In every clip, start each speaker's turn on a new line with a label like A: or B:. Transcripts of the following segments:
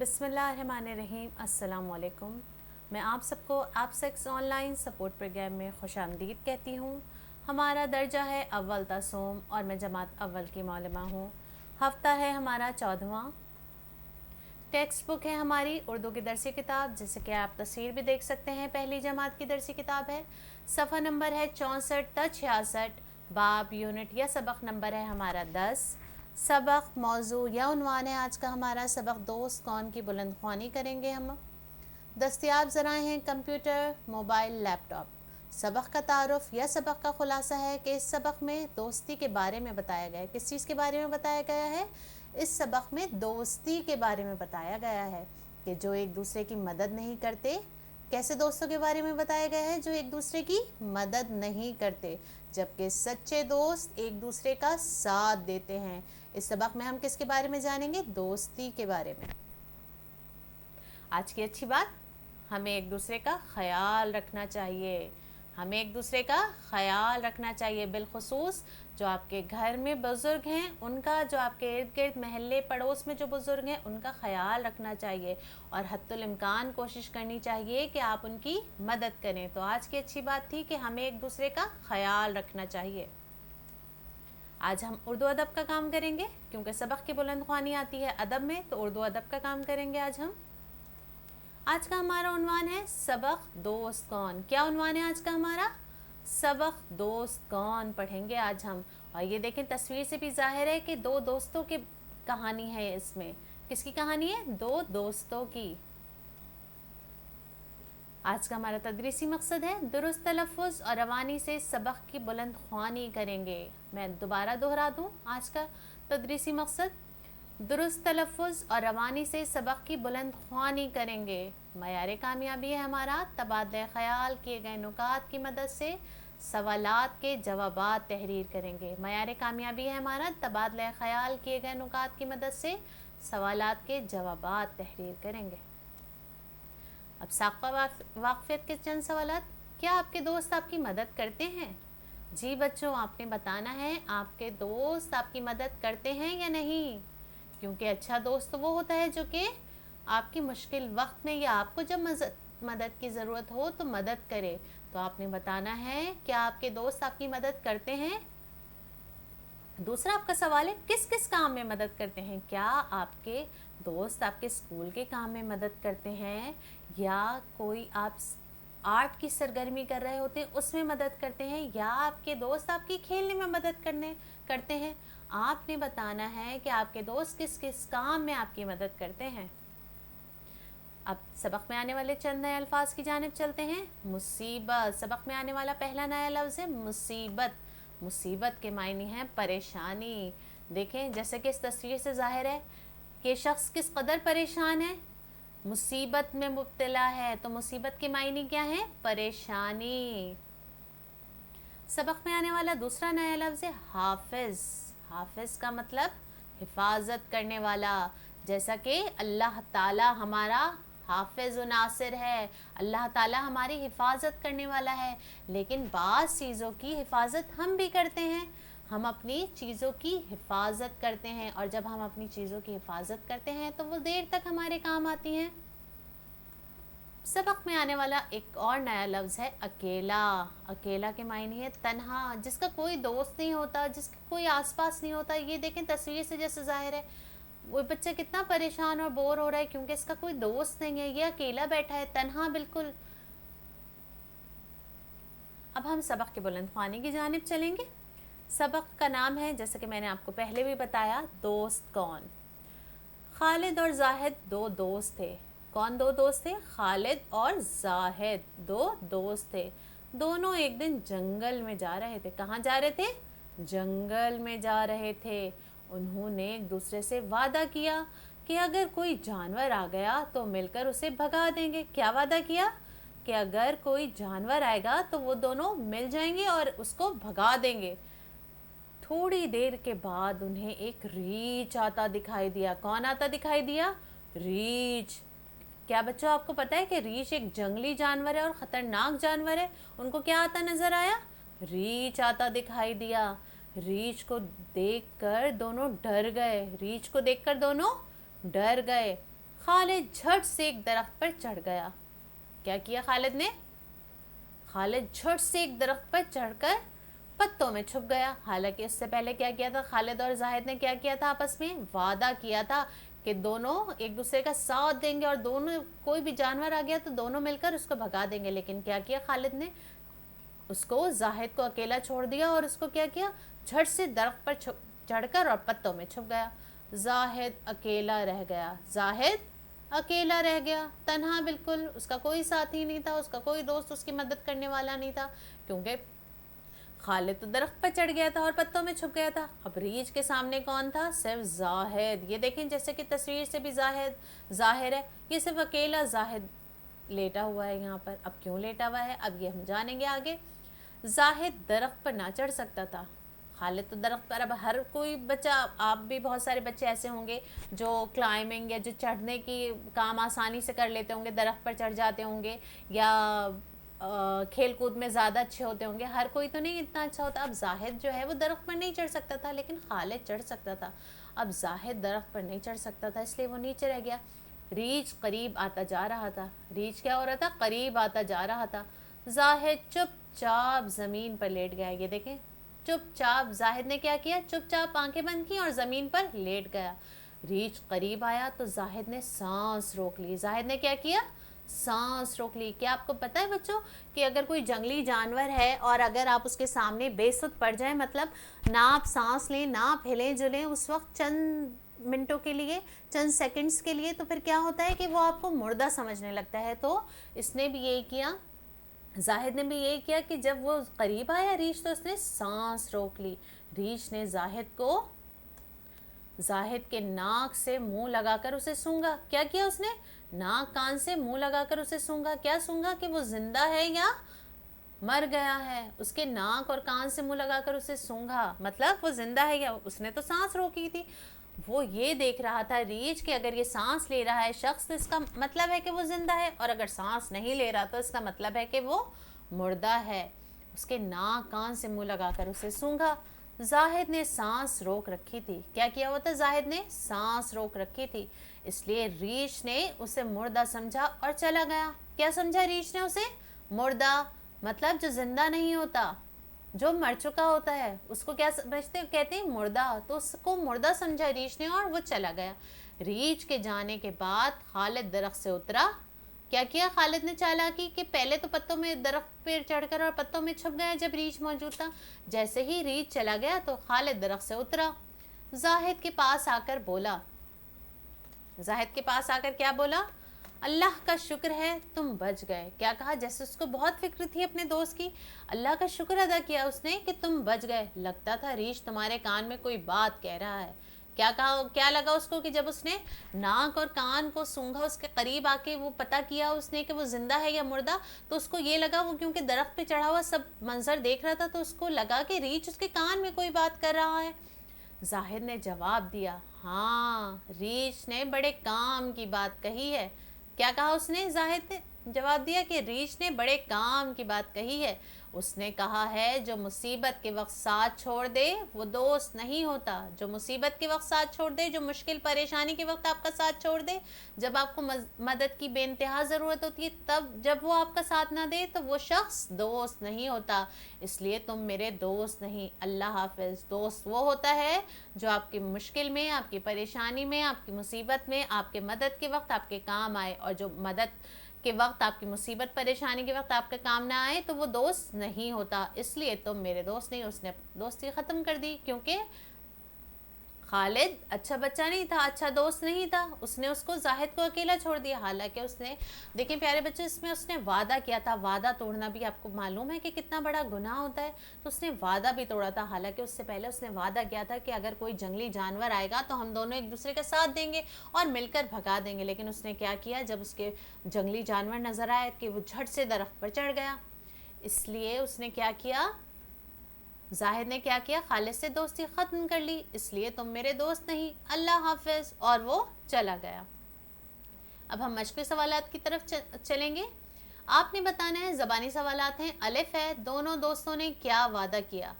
A: बिस्मिल्लाहिर्रहमानिर्रहीम। अस्सलाम वालेकुम। मैं आप सबको आप सेक्स ऑनलाइन सपोर्ट प्रोग्राम में खुशामदीद कहती हूँ। हमारा दर्जा है अव्वल तासोम और मैं जमात अव्वल की मालूमा हूँ। हफ्ता है हमारा 14वां। टेक्स्ट बुक है हमारी उर्दू की दरसी किताब, जिसे कि आप तस्वीर भी देख सकते हैं। पहली जमात की दरसी किताब है। सफ़ा नंबर है 64 ता 66। बाब यूनिट या सबक नंबर है हमारा 10। सबक मौजू या उन्वान है आज का हमारा सबक दोस्त कौन की बुलंद ख्वानी करेंगे हम। दस्तियाब ज़राए हैं कंप्यूटर, मोबाइल, लैपटॉप। सबक का तारुफ या सबक का खुलासा है कि इस सबक में दोस्ती के बारे में बताया गया है। किस चीज़ के बारे में बताया गया है? इस सबक में दोस्ती के बारे में बताया गया है कि जो एक दूसरे की मदद नहीं करते। कैसे दोस्तों के बारे में बताया गया है? जो एक दूसरे की मदद नहीं करते, जबकि सच्चे दोस्त एक दूसरे का साथ देते हैं। इस सबक में हम किसके बारे में जानेंगे? दोस्ती के बारे में। आज की अच्छी बात, हमें एक दूसरे का ख्याल रखना चाहिए। हमें एक दूसरे का ख्याल रखना चाहिए, बिलखुसूस जो आपके घर में बुज़ुर्ग हैं उनका, जो आपके इर्द गिर्द महल्ले पड़ोस में जो बुज़ुर्ग हैं उनका ख्याल रखना चाहिए और हत्तुल इम्कान कोशिश करनी चाहिए कि आप उनकी मदद करें। तो आज की अच्छी बात थी कि हमें एक दूसरे का ख्याल रखना चाहिए। आज हम उर्दू अदब का काम करेंगे, क्योंकि सबक की बुलंद ख्वानी आती है अदब में, तो उर्दू अदब का काम करेंगे आज हम। आज का हमारा उन्वान है सबक दोस्त कौन। क्या उन्वान है आज का हमारा? सबक दोस्त कौन पढ़ेंगे आज हम। और ये देखें, तस्वीर से भी जाहिर है कि दो दोस्तों की कहानी है। इसमें किसकी कहानी है? दो दोस्तों की। आज का हमारा तदरीसी मकसद है दुरुस्त तलफ़ुज़ और रवानी से सबक की बुलंद ख्वानी करेंगे। मैं दोबारा दोहरा दूँ, आज का तदरीसी मकसद दुरुस्त तलफ़ुज़ और रवानी से सबक की बुलंद ख्वानी करेंगे। मयार कामयाबी है हमारा तबादले ख़याल किए गए नुकात की मदद से सवालात के जवाबात तहरीर करेंगे। मयार कामयाबी है हमारा तबादले ख़याल किए गए नुकात की मदद से सवालात के जवाबात तहरीर करेंगे। अब साक़ा वाक़फ़ियत के चंद सवालात। क्या आपके दोस्त आपकी मदद करते हैं? जी बच्चों, आपने बताना है आपके दोस्त आपकी मदद करते हैं या नहीं, क्योंकि अच्छा दोस्त वो होता है जो कि आपकी मुश्किल वक्त में या आपको जब मदद की ज़रूरत हो तो मदद करे। तो आपने बताना है क्या आपके दोस्त आपकी मदद करते हैं। दूसरा आपका सवाल है किस किस काम में मदद करते हैं। क्या आपके दोस्त आपके स्कूल के काम में मदद करते हैं, या कोई आप आर्ट की सरगर्मी कर रहे होते हैं उसमें मदद करते हैं, या आपके दोस्त आपकी खेलने में मदद करते हैं। आपने बताना है कि आपके दोस्त किस किस काम में आपकी मदद करते हैं। अब सबक में आने वाले चंद नए अल्फाज की जानिब चलते हैं। मुसीबत। सबक में आने वाला पहला नया लफ्ज़ है मुसीबत। मुसीबत के मायने हैं परेशानी। देखें, जैसे कि इस तस्वीर से ज़ाहिर है कि शख्स किस कदर परेशान है, मुसीबत में मुब्तला है। तो मुसीबत के मायने क्या है? परेशानी। सबक में आने वाला दूसरा नया लफ्ज़ है हाफिज़। हाफिज़ का मतलब हिफाजत करने वाला। जैसा कि अल्लाह ताला हमारा हाफिज़ व नासिर है, अल्लाह ताला हमारी हिफाजत करने वाला है। लेकिन बाज़ चीज़ों की हिफाजत हम भी करते हैं। हम अपनी चीज़ों की हिफाजत करते हैं, और जब हम अपनी चीज़ों की हिफाजत करते हैं तो वो देर तक हमारे काम आती हैं। सबक में आने वाला एक और नया लफ्ज़ है अकेला। अकेला के मायने है तन्हा, जिसका कोई दोस्त नहीं होता, जिसका कोई आसपास नहीं होता। ये देखें तस्वीर से जैसे ज़ाहिर है वो बच्चा कितना परेशान और बोर हो रहा है, क्योंकि इसका कोई दोस्त नहीं है, ये अकेला बैठा है, तन्हा बिल्कुल। अब हम सबक के बुलंद ख्वानी की जानिब चलेंगे। सबक का नाम है, जैसे कि मैंने आपको पहले भी बताया, दोस्त कौन। खालिद और जाहिद दो दोस्त थे। कौन दो दोस्त थे? खालिद और जाहिद दो दोस्त थे। दोनों एक दिन जंगल में जा रहे थे। कहाँ जा रहे थे? जंगल में जा रहे थे। उन्होंने एक दूसरे से वादा किया कि अगर कोई जानवर आ गया तो मिलकर उसे भगा देंगे। क्या वादा किया? कि अगर कोई जानवर आएगा तो वो दोनों मिल जाएंगे और उसको भगा देंगे। थोड़ी देर के बाद उन्हें एक रीछ आता दिखाई दिया। कौन आता दिखाई दिया? रीछ। क्या बच्चों आपको पता है कि रीछ एक जंगली जानवर है और ख़तरनाक जानवर है। उनको क्या आता नज़र आया? रीछ आता दिखाई दिया। रीछ को देखकर दोनों डर गए। रीछ को देखकर दोनों डर गए। खालिद झट से एक दरख्त पर चढ़ गया। क्या किया खालिद ने? खालिद झट से एक दरख्त पर चढ़कर पत्तों में छुप गया। हालांकि इससे पहले क्या किया था खालिद और जाहिद ने? क्या किया था? आपस में वादा किया था कि दोनों एक दूसरे का साथ देंगे और दोनों, कोई भी जानवर आ गया तो दोनों मिलकर उसको भगा देंगे। लेकिन क्या किया खालिद ने? उसको, जाहिद को अकेला छोड़ दिया और उसको क्या किया? झट से दरख्त पर चढ़कर और पत्तों में छुप गया। जाहिद अकेला रह गया। जाहिद अकेला रह गया, तन्हा बिल्कुल। उसका कोई साथी नहीं था, उसका कोई दोस्त उसकी मदद करने वाला नहीं था, क्योंकि खालिद तो दरख्त पर चढ़ गया था और पत्तों में छुप गया था। अब रीछ के सामने कौन था? सिर्फ जाहिद। ये देखें, जैसे कि तस्वीर से भी जाहिर है, ये सिर्फ अकेला जाहिद लेटा हुआ है यहाँ पर। अब क्यों लेटा हुआ है, अब ये हम जानेंगे आगे। जाहिद दरख्त पर ना चढ़ सकता था। खालिद तो दरख्त पर, अब हर कोई बच्चा, आप भी बहुत सारे बच्चे ऐसे होंगे जो क्लाइंबिंग या जो चढ़ने की काम आसानी से कर लेते होंगे, दरख्त पर चढ़ जाते होंगे, या खेल कूद में ज़्यादा अच्छे होते होंगे। हर कोई तो नहीं इतना अच्छा होता। अब जाहिद जो है वो दरख्त पर नहीं चढ़ सकता था, लेकिन खालिद चढ़ सकता था। अब जाहिद दरख्त पर नहीं चढ़ सकता था, इसलिए वो नीचे रह गया। रीछ करीब आता जा रहा था। रीछ क्या हो रहा था? करीब आता जा रहा था। जाहिद चुपचाप ज़मीन पर लेट गया। ये देखें, चुपचाप जाहिद ने क्या किया? चुपचाप आंखें बंद की और ज़मीन पर लेट गया। रीछ करीब आया तो जाहिद ने सांस रोक ली। जाहिद ने क्या किया? सांस रोक ली। क्या आपको पता है बच्चों कि अगर कोई जंगली जानवर है और अगर आप उसके सामने बेसुध पड़ जाए, मतलब ना आप सांस लें, ना आप हिले जुलें उस वक्त चंद मिनटों के लिए, चंद सेकंड्स के लिए, तो फिर क्या होता है कि वो आपको मुर्दा समझने लगता है। तो इसने भी यही किया, जाहिद ने भी यही किया कि जब वो करीब आया रीछ, तो उसने सांस रोक ली। रीछ ने जाहिद के नाक से मुंह लगाकर उसे सूंघा। क्या किया उसने? नाक कान से मुंह लगाकर उसे सूंघा। क्या सूंघा? कि वो जिंदा है या मर गया है। उसके नाक और कान से मुंह लगाकर उसे सूंघा, मतलब वो जिंदा है या, उसने तो सांस रोकी थी। वो ये देख रहा था रीछ कि अगर ये सांस ले रहा है शख्स तो इसका मतलब है कि वो जिंदा है, और अगर सांस नहीं ले रहा तो इसका मतलब है कि वो मुर्दा है। उसके नाक कान से मुंह लगाकर उसे सूंघा। जाहिद ने सांस रोक रखी थी। क्या किया हुआ था? जाहिद ने सांस रोक रखी थी, इसलिए रीछ ने उसे मुर्दा समझा और चला गया। क्या समझा रीछ ने उसे? मुर्दा, मतलब जो जिंदा नहीं होता, जो मर चुका होता है, उसको क्या समझते हैं? कहते हैं मुर्दा। तो उसको मुर्दा समझा रीछ ने और वो चला गया। रीछ के जाने के बाद खालिद दरख्त से उतरा। क्या किया खालिद ने? चालाकी कि पहले तो पत्तों में, दरख्त पर चढ़कर और पत्तों में छुप गया जब रीछ मौजूद था। जैसे ही रीछ चला गया तो खालिद दरख्त से उतरा। जाहिद के पास आकर बोला, जाहिद के पास आकर क्या बोला? अल्लाह का शुक्र है तुम बच गए। क्या कहा? जैसे उसको बहुत फिक्र थी अपने दोस्त की, अल्लाह का शुक्र अदा किया उसने कि तुम बच गए। लगता था रीछ तुम्हारे कान में कोई बात कह रहा है। क्या कहा? क्या लगा उसको कि जब उसने नाक और कान को सूंघा, उसके करीब आके वो पता किया उसने कि वो जिंदा है या मुर्दा, तो उसको ये लगा, वो क्योंकि दरख्त पे चढ़ा हुआ सब मंजर देख रहा था, तो उसको लगा कि रीछ उसके कान में कोई बात कर रहा है। जाहिद ने जवाब दिया, हाँ, रीछ ने बड़े काम की बात कही है। क्या कहा उसने? जाहिद ने जवाब दिया कि रीछ ने बड़े काम की बात कही है। उसने कहा है जो मुसीबत के वक्त साथ छोड़ दे वो दोस्त नहीं होता। जो मुसीबत के वक्त साथ छोड़ दे, जो मुश्किल परेशानी के वक्त आपका साथ छोड़ दे, जब आपको मदद की बेइंतहा ज़रूरत होती है, तब जब वो आपका साथ ना दे तो वो शख्स दोस्त नहीं होता। इसलिए तुम मेरे दोस्त नहीं। अल्लाह हाफिज़। दोस्त वो होता है जो आपकी मुश्किल में, आपकी परेशानी में, आपकी मुसीबत में, आपके मदद के वक्त आपके काम आए, और जो मदद के वक्त, आपकी मुसीबत परेशानी के वक्त आपके काम ना आए तो वो दोस्त नहीं होता। इसलिए तुम मेरे दोस्त नहीं। उसने दोस्ती ख़त्म कर दी, क्योंकि खालिद अच्छा बच्चा नहीं था, अच्छा दोस्त नहीं था। उसने उसको, जाहिद को अकेला छोड़ दिया। हालांकि उसने, देखें प्यारे बच्चे, इसमें उसने वादा किया था। वादा तोड़ना भी आपको मालूम है कि कितना बड़ा गुनाह होता है, तो उसने वादा भी तोड़ा था। हालांकि उससे पहले उसने वादा किया था कि अगर कोई जंगली जानवर आएगा तो हम दोनों एक दूसरे का साथ देंगे और मिलकर भगा देंगे। लेकिन उसने क्या किया, जब उसके जंगली जानवर नज़र आए कि वो झट से दरख्त पर चढ़ गया। इसलिए उसने क्या किया, जाहिद ने क्या किया, खालिद से दोस्ती ख़त्म कर ली। इसलिए तुम मेरे दोस्त नहीं। अल्लाह हाफिज़। और वो चला गया। अब हम मश्क़ी सवालात की तरफ चलेंगे। आपने बताना है, ज़बानी सवालात हैं। अलिफ है, दोनों दोस्तों ने क्या वादा किया?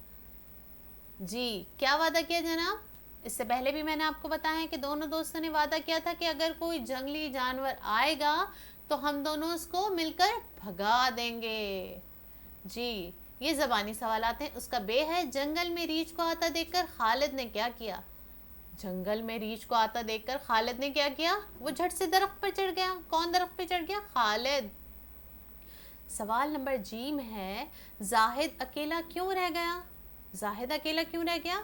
A: जी, क्या वादा किया जनाब? اس سے پہلے بھی میں نے آپ کو بتایا ہے کہ دونوں دوستوں نے وعدہ کیا تھا کہ اگر کوئی جنگلی جانور آئے گا تو ہم دونوں اس کو مل کر بھگا دیں گے. جی یہ زبانی سوالات ہیں. اس کا بے ہے جنگل میں ریچھ کو آتا دیکھ کر خالد نے کیا کیا. جنگل میں ریچھ کو آتا دیکھ کر خالد نے کیا کیا؟ وہ جھٹ سے درخت پر چڑھ گیا. کون درخت پہ چڑھ گیا؟ خالد. سوال نمبر جیم ہے زاہد اکیلا کیوں رہ گیا؟ زاہد اکیلا کیوں رہ گیا؟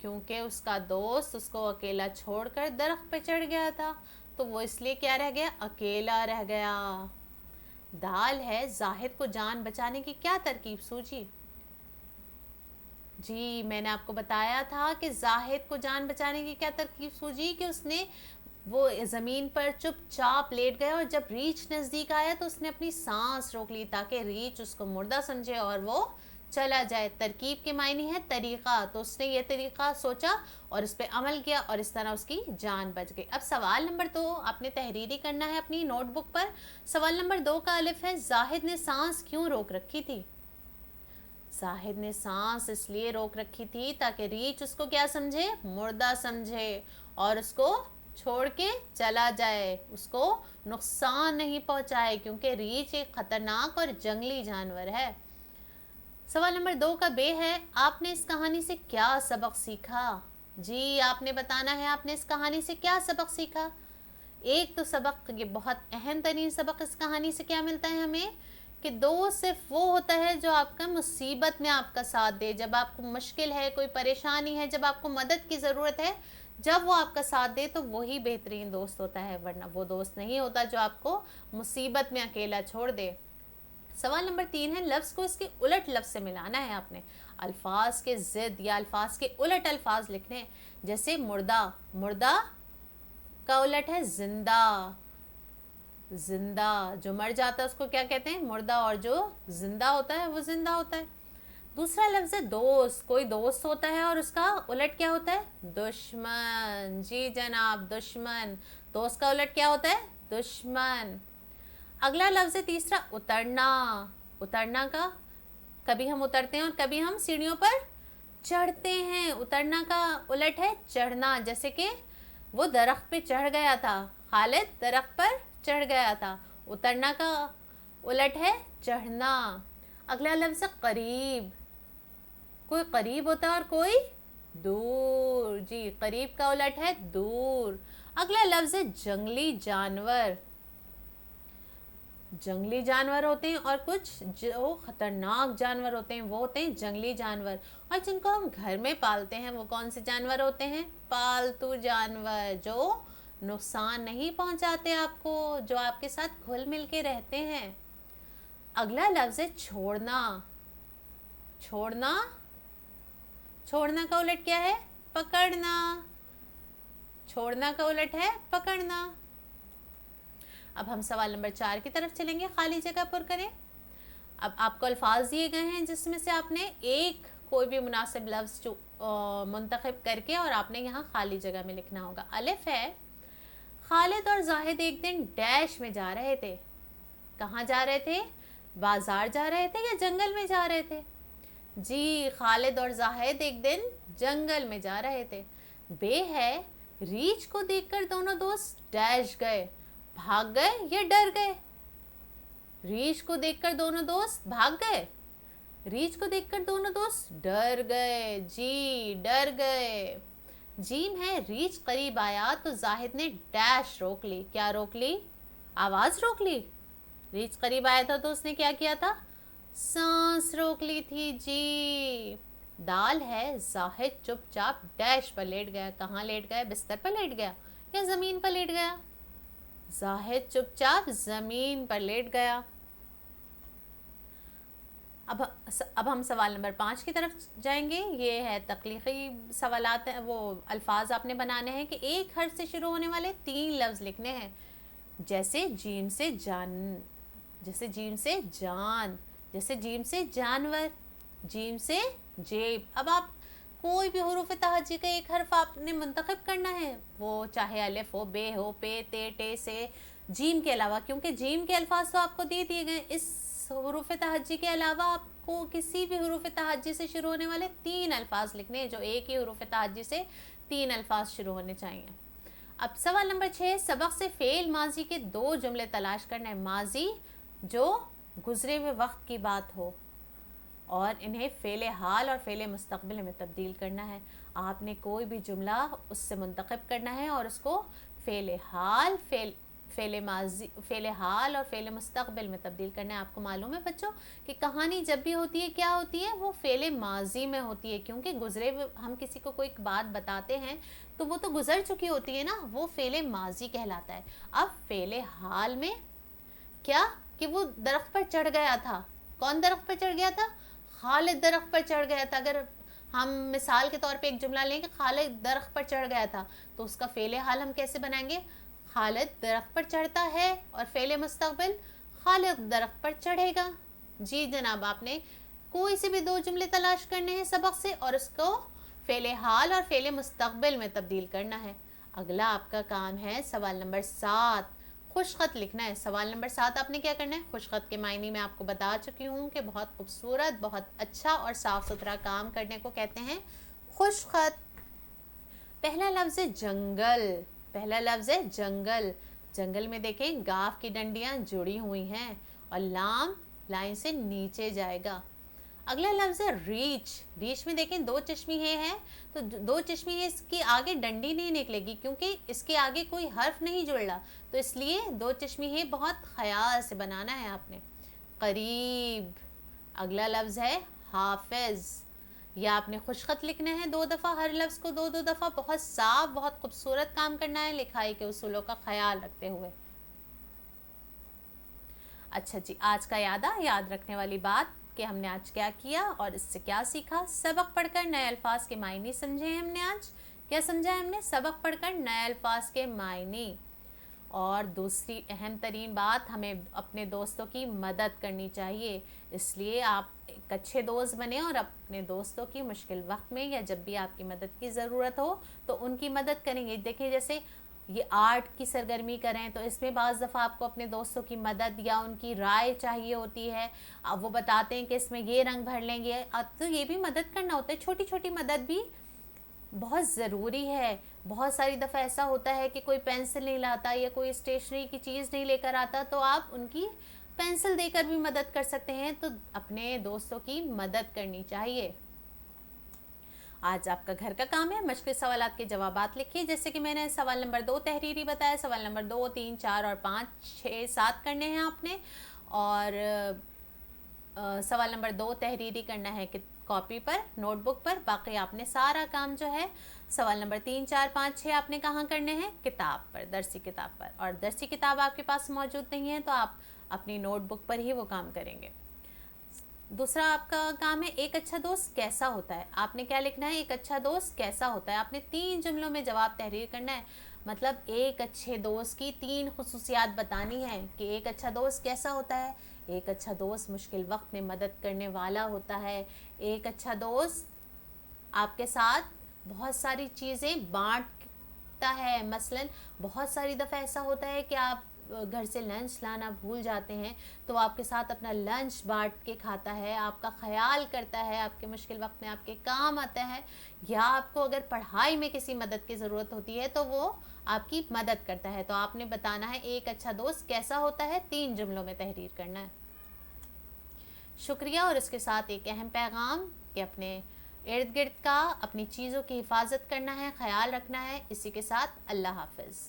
A: کیونکہ اس کا دوست اس کو اکیلا چھوڑ کر درخت پہ چڑھ گیا تھا تو وہ اس لیے کیا رہ گیا؟ اکیلا رہ گیا. دال ہے زاہد کو جان بچانے کی کیا ترکیب سوچی؟ جی میں نے آپ کو بتایا تھا کہ زاہد کو جان بچانے کی کیا ترکیب سوچی کہ اس نے وہ زمین پر چپ چاپ لیٹ گیا اور جب ریچھ نزدیک آیا تو اس نے اپنی سانس روک لی تاکہ ریچھ اس کو مردہ سمجھے اور وہ چلا جائے. ترکیب کے معنی ہے طریقہ، تو اس نے یہ طریقہ سوچا اور اس پہ عمل کیا اور اس طرح اس کی جان بچ گئی. اب سوال نمبر 2 آپ نے تحریری کرنا ہے اپنی نوٹ بک پر. سوال نمبر 2 کا الف ہے زاہد نے سانس کیوں روک رکھی تھی؟ زاہد نے سانس اس لیے روک رکھی تھی تاکہ ریچھ اس کو کیا سمجھے؟ مردہ سمجھے اور اس کو چھوڑ کے چلا جائے، اس کو نقصان نہیں پہنچائے کیونکہ ریچھ ایک خطرناک اور جنگلی جانور ہے. سوال نمبر 2 کا بے ہے آپ نے اس کہانی سے کیا سبق سیکھا؟ جی آپ نے بتانا ہے آپ نے اس کہانی سے کیا سبق سیکھا. ایک تو سبق، یہ بہت اہم ترین سبق اس کہانی سے کیا ملتا ہے ہمیں کہ دوست صرف وہ ہوتا ہے جو آپ کا مصیبت میں آپ کا ساتھ دے. جب آپ کو مشکل ہے، کوئی پریشانی ہے، جب آپ کو مدد کی ضرورت ہے، جب وہ آپ کا ساتھ دے تو وہی بہترین دوست ہوتا ہے، ورنہ وہ دوست نہیں ہوتا جو آپ کو مصیبت میں اکیلا چھوڑ دے. سوال نمبر 3 ہے لفظ کو اس کے الٹ لفظ سے ملانا ہے. آپ نے الفاظ کے ضد یا الفاظ کے الٹ الفاظ لکھنے ہیں. جیسے مردہ، مردہ کا الٹ ہے زندہ. زندہ جو مر جاتا ہے اس کو کیا کہتے ہیں؟ مردہ. اور جو زندہ ہوتا ہے وہ زندہ ہوتا ہے. دوسرا لفظ ہے دوست. کوئی دوست ہوتا ہے اور اس کا الٹ کیا ہوتا ہے؟ دشمن. جی جناب دشمن. دوست کا الٹ کیا ہوتا ہے؟ دشمن. اگلا لفظ ہے تیسرا اترنا. اترنا کا کبھی ہم اترتے ہیں اور کبھی ہم سیڑھیوں پر چڑھتے ہیں. اترنا کا الٹ ہے چڑھنا. جیسے کہ وہ درخت پہ چڑھ گیا تھا، خالد درخت پر چڑھ گیا تھا. اترنا کا الٹ ہے چڑھنا. اگلا لفظ ہے قریب. کوئی قریب ہوتا ہے اور کوئی دور. جی قریب کا الٹ ہے دور. اگلا لفظ ہے جنگلی جانور. جنگلی جانور ہوتے ہیں اور کچھ جو خطرناک جانور ہوتے ہیں وہ ہوتے ہیں جنگلی جانور. اور جن کو ہم گھر میں پالتے ہیں وہ کون سے جانور ہوتے ہیں؟ پالتو جانور جو نقصان نہیں پہنچاتے آپ کو، جو آپ کے ساتھ گھل مل کے رہتے ہیں. اگلا لفظ ہے چھوڑنا. چھوڑنا، چھوڑنا کا الٹ کیا ہے؟ پکڑنا. چھوڑنا کا الٹ ہے پکڑنا. اب ہم سوال نمبر 4 کی طرف چلیں گے. خالی جگہ پر کریں. اب آپ کو الفاظ دیے گئے ہیں جس میں سے آپ نے ایک کوئی بھی مناسب لفظ جو منتخب کر کے اور آپ نے یہاں خالی جگہ میں لکھنا ہوگا. الف ہے خالد اور زاہد ایک دن ڈیش میں جا رہے تھے. کہاں جا رہے تھے؟ بازار جا رہے تھے یا جنگل میں جا رہے تھے؟ جی خالد اور زاہد ایک دن جنگل میں جا رہے تھے. بے ہے ریچھ کو دیکھ کر دونوں دوست ڈیش گئے. بھاگ گئے یا ڈر گئے؟ ریچھ کو دیکھ کر دونوں دوست بھاگ گئے. ریچھ کو دیکھ کر دونوں دوست ڈر گئے. جی ڈر گئے. جیم ہے ریچھ قریب آیا تو زاہد نے ڈیش روک لی. کیا روک لی؟ آواز روک لی. ریچھ قریب آیا تھا تو اس نے کیا کیا تھا؟ سانس روک لی تھی. جی دال ہے زاہد چپ چاپ ڈیش پر لیٹ گیا. کہاں لیٹ گیا؟ بستر پر لیٹ گیا یا زمین پر لیٹ گیا؟ زاہد چپ چاپ زمین پر لیٹ گیا. اب ہم سوال نمبر 5 کی طرف جائیں گے. یہ ہے تخلیقی سوالات ہیں، وہ الفاظ آپ نے بنانے ہیں کہ ایک حرف سے شروع ہونے والے 3 لفظ لکھنے ہیں. جیسے جیم سے جان، جیسے جیم سے جان، جیسے جیم سے جانور، جیم سے جیب. اب آپ کوئی بھی حروف تہجی کا ایک حرف آپ نے منتخب کرنا ہے، وہ چاہے الف ہو، بے ہو، پے، تے، ٹے سے جیم کے علاوہ، کیونکہ جیم کے الفاظ تو آپ کو دے دیے گئے. اس حروف تہجی کے علاوہ آپ کو کسی بھی حروف تہجی سے شروع ہونے والے 3 الفاظ لکھنے ہیں جو ایک ہی حروف تہجی سے 3 अल्फाज शुरू होने चाहिए। अब सवाल नंबर 6, सबक से फ़ेल माजी के 2 जुमले तलाश करना है। माजी जो गुजरे हुए वक्त की बात हो और इन्हें फ़ेले हाल और फ़ेले मुस्तक़बिल में तब्दील करना है। आपने कोई भी जुमला उससे मुंतखब करना है और उसको फ़ेले हाल, फ़ेले माजी, फ़ेले हाल और फ़ेले मुस्तक़बिल में तब्दील करना है। आपको मालूम है बच्चों कि कहानी जब भी होती है क्या होती है, वो फ़ेले माजी में होती है, क्योंकि गुजरे हम किसी को कोई बात बताते हैं तो वो तो गुजर चुकी होती है ना, वो फ़ेले माजी कहलाता है। अब फ़ेले हाल में क्या कि वो दरख्त पर चढ़ गया था। कौन दरख्त पर चढ़ गया था? खालिद दरख्त पर चढ़ गया था। अगर हम मिसाल के तौर पे एक जुमला लें कि खालिद दरख्त पर चढ़ गया था, तो उसका फ़ेले हाल हम कैसे बनाएंगे? खालिद दरख्त पर चढ़ता है, और फ़ेले मुस्तक़बिल खालिद दरख्त पर चढ़ेगा। जी जनाब, आपने कोई से भी 2 जुमले तलाश करने हैं सबक से और उसको फ़ेले हाल और फ़ेले मुस्तक़बिल में तब्दील करना है। अगला आपका काम है सवाल नंबर 7, खुश ख़त लिखना है। सवाल नंबर 7 आपने क्या करना है? खुश ख़त के मायने मैं आपको बता चुकी हूँ कि बहुत खूबसूरत, बहुत अच्छा और साफ़ सुथरा काम करने को कहते हैं खुश ख़त। पहला लफ्ज़ है जंगल। पहला लफ्ज़ है जंगल। जंगल में देखें गाफ की डंडियाँ जुड़ी हुई हैं और लाम लाइन से नीचे जाएगा। अगला लफ्ज़ है रीच। रीच में देखें 2 चश्मे हैं, तो 2 चश्मे इसकी आगे डंडी नहीं निकलेगी क्योंकि इसके आगे कोई हर्फ नहीं जुड़ रहा, तो इसलिए 2 चश्मे हैं बहुत ख्याल से बनाना है आपने। करीब। अगला लफ्ज़ है हाफिज़। या आपने खुशखत लिखना है 2 दफ़ा, हर लफ्ज़ को 2-2 दफ़ा, बहुत साफ, बहुत खूबसूरत काम करना है लिखाई के उसूलों का ख्याल रखते हुए। अच्छा जी, आज का याद रखने वाली बात कि हमने आज क्या किया और इससे क्या सीखा। सबक पढ़कर नए अल्फाज के मायने समझे हमने। आज क्या समझा है हमने? सबक पढ़कर नए अल्फाज के मायने। और दूसरी अहम तरीन बात, हमें अपने दोस्तों की मदद करनी चाहिए। इसलिए आप एक अच्छे दोस्त बने और अपने दोस्तों की मुश्किल वक्त में या जब भी आपकी मदद की ज़रूरत हो तो उनकी मदद करेंगे। देखिए जैसे ये आर्ट की सरगर्मी करें तो इसमें बाज़ दफ़ा आपको अपने दोस्तों की मदद या उनकी राय चाहिए होती है। अब वो बताते हैं कि इसमें ये रंग भर लेंगे, अब तो ये भी मदद करना होता है। छोटी छोटी मदद भी बहुत ज़रूरी है। बहुत सारी दफ़ा ऐसा होता है कि कोई पेंसिल नहीं लाता या कोई स्टेशनरी की चीज़ नहीं लेकर आता, तो आप उनकी पेंसिल देकर भी मदद कर सकते हैं। तो अपने दोस्तों की मदद करनी चाहिए। आज आपका घर का काम है मुश्किल सवालात के जवाबात लिखिए। जैसे कि मैंने सवाल नंबर 2 तहरीरी बताया, सवाल नंबर 2, 3, 4 और 5, 6, 7 करने हैं आपने। और सवाल नंबर 2 तहरीरी करना है कि कॉपी पर, नोटबुक पर। बाकी आपने सारा काम जो है सवाल नंबर 3, 4, 5, 6 आपने कहाँ करने हैं? किताब पर, दरसी किताब पर। और दरसी किताब आपके पास मौजूद नहीं है तो आप अपनी नोटबुक पर ही वो काम करेंगे। दूसरा आपका काम है एक अच्छा दोस्त कैसा होता है। आपने क्या लिखना है? एक अच्छा दोस्त कैसा होता है। आपने 3 जुमलों में जवाब तहरीर करना है। मतलब एक अच्छे दोस्त की 3 खुसूसियात बतानी है कि एक अच्छा दोस्त कैसा होता है। एक अच्छा दोस्त मुश्किल वक्त में मदद करने वाला होता है। एक अच्छा दोस्त आपके साथ बहुत सारी चीज़ें बांटता है। मसलन बहुत सारी दफ़ा ऐसा होता है कि आप घर से लंच लाना भूल जाते हैं तो आपके साथ अपना लंच बांट के खाता है, आपका ख्याल करता है, आपके मुश्किल वक्त में आपके काम आता है। या आपको अगर पढ़ाई में किसी मदद की ज़रूरत होती है तो वो आपकी मदद करता है। तो आपने बताना है एक अच्छा दोस्त कैसा होता है, 3 जुमलों में तहरीर करना है। शुक्रिया। और इसके साथ एक अहम पैगाम कि अपने इर्द गिर्द का, अपनी चीज़ों की हिफाजत करना है, ख्याल रखना है। इसी के साथ अल्लाह हाफ़िज़।